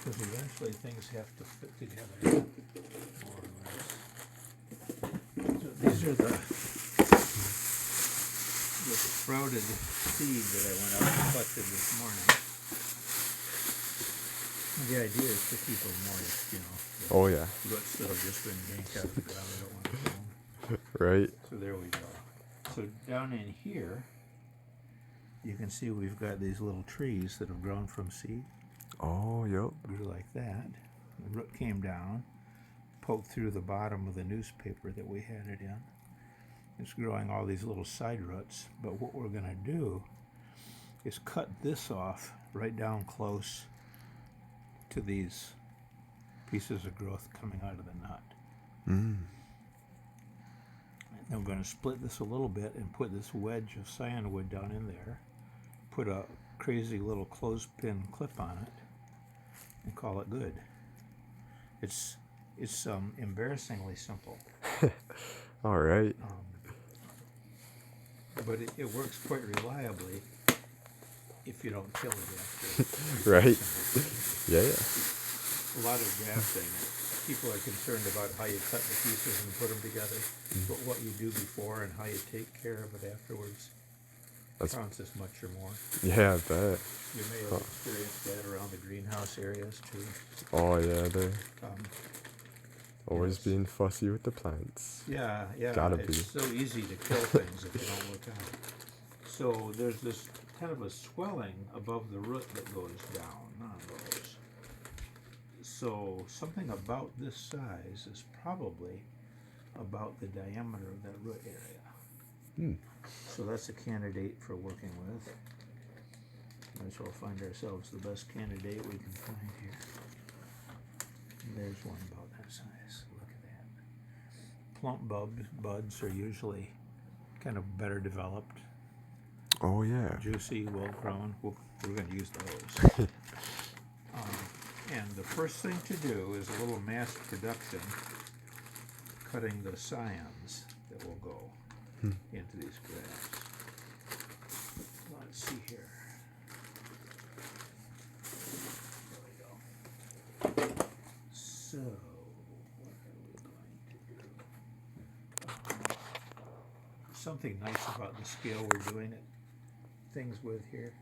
because eventually things have to fit together, more or less. So these are the sprouted seed that I went out and collected this morning. The idea is to keep them moist, you know. Oh yeah. Roots that have just been yanked out of the ground, I don't want to kill them. Right. So there we go. So down in here, you can see we've got these little trees that have grown from seed. Oh, yep. Grew like that. The root came down, poked through the bottom of the newspaper that we had it in. It's growing all these little side roots, but what we're going to do is cut this off right down close to these pieces of growth coming out of the nut. Mm. And we're going to split this a little bit and put this wedge of cyanwood down in there, put a crazy little clothespin clip on it, and call it good. It's embarrassingly simple. All right. But it works quite reliably if you don't kill it after. Right. Yeah. A lot of grafting, people are concerned about how you cut the pieces and put them together, but what you do before and how you take care of it afterwards counts as much or more. Yeah, I bet. You may have experienced that around the greenhouse areas too. Oh yeah, they're always yes. being fussy with the plants. Yeah. Gotta It's be. so easy to kill things if you don't look out. So there's this kind of a swelling above the root that goes down on those. So something about this size is probably about the diameter of that root area. So that's a candidate for working with. Might as well find ourselves the best candidate we can find here. And there's one about that size. Look at that. Plump buds are usually kind of better developed. Oh yeah. Juicy, well grown. We're going to use those. And the first thing to do is a little mass production, cutting the scions that will go into these grafts. Let's see here. There we go. So, what are we going to do? Something nice about the scale we're doing things with here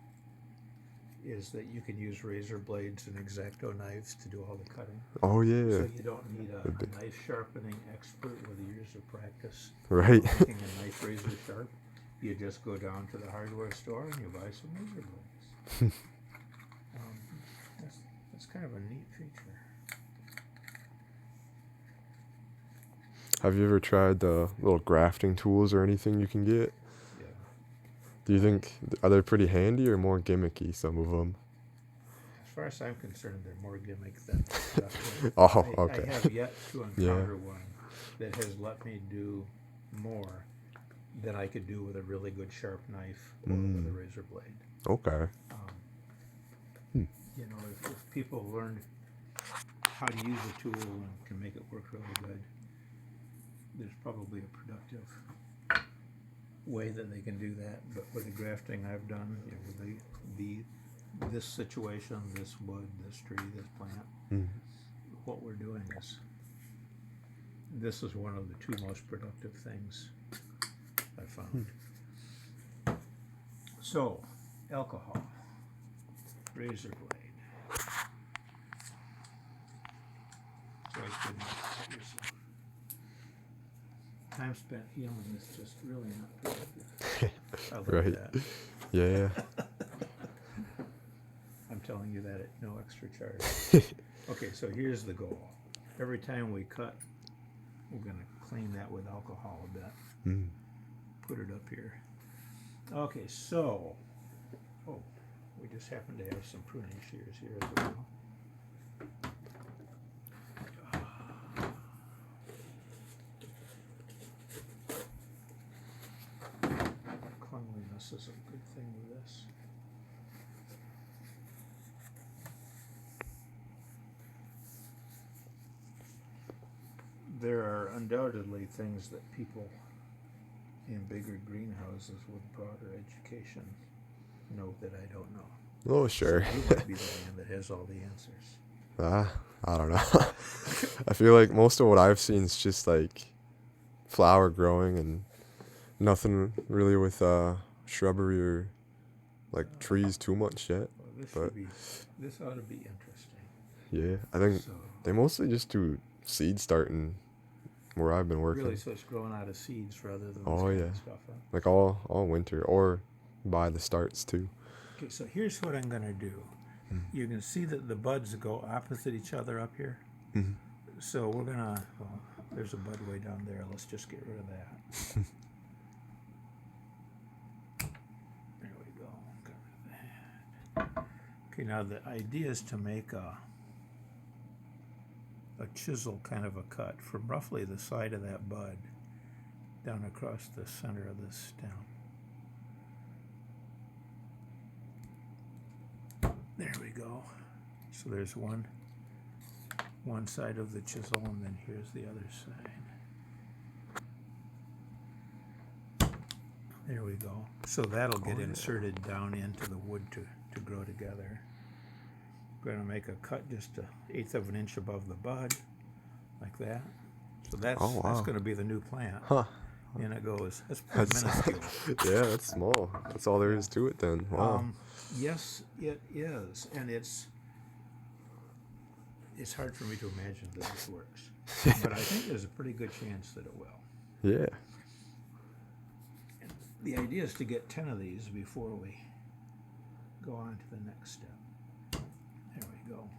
is that you can use razor blades and X-Acto knives to do all the cutting. Oh yeah. So you don't need a knife sharpening expert with years of practice. Right. Making a knife razor sharp. You just go down to the hardware store and you buy some razor blades. That's kind of a neat feature. Have you ever tried the little grafting tools or anything you can get? Yeah. Do you think, are they pretty handy or more gimmicky, some of them? As far as I'm concerned, they're more gimmick than productive. Oh, okay. I have yet to encounter one that has let me do more than I could do with a really good sharp knife or with a razor blade. Okay. You know, if people learn how to use a tool and can make it work really good, there's probably a productive way that they can do that. But with the grafting I've done, you know, this situation, this wood, this tree, this plant, what we're doing is, this is one of the two most productive things I found. So, alcohol, razor blade. It's always good not to cut yourself. Time spent healing is just really not productive. I love that. Yeah. I'm telling you that at no extra charge. Okay, so here's the goal. Every time we cut, we're going to clean that with alcohol a bit. Put it up here. Okay, so, we just happen to have some pruning shears here as well. Cleanliness is a good thing with this. There are undoubtedly things that people in bigger greenhouses with broader education know that I don't know. Oh, sure. So you might be the man that has all the answers. I don't know. I feel like most of what I've seen is just like flower growing and nothing really with shrubbery or like trees too much yet. Well, this But should be. This ought to be interesting. yeah, I think So they mostly just do seed starting where I've been working. really, so it's growing out of seeds rather than this Oh kind yeah, of stuff. Huh? like all winter or by the starts too. Okay, so here's what I'm gonna do. You can see that the buds go opposite each other up here. Mhm. So we're gonna. Well, there's a bud way down there. Let's just get rid of that. There we go. Got rid of that. Okay, now the idea is to make a chisel kind of a cut from roughly the side of that bud down across the center of this stem. There we go. So there's one side of the chisel, and then here's the other side. There we go. So that'll get inserted down into the wood to grow together. We're going to make a cut just 1/8 of an inch above the bud, like that. So that's going to be the new plant. Huh. And it goes. That's pretty minuscule. Yeah, that's small. That's all there is to it then. Wow. Yes, it is, and it's hard for me to imagine that this works, but I think there's a pretty good chance that it will. Yeah. And the idea is to get 10 of these before we go on to the next step. There we go.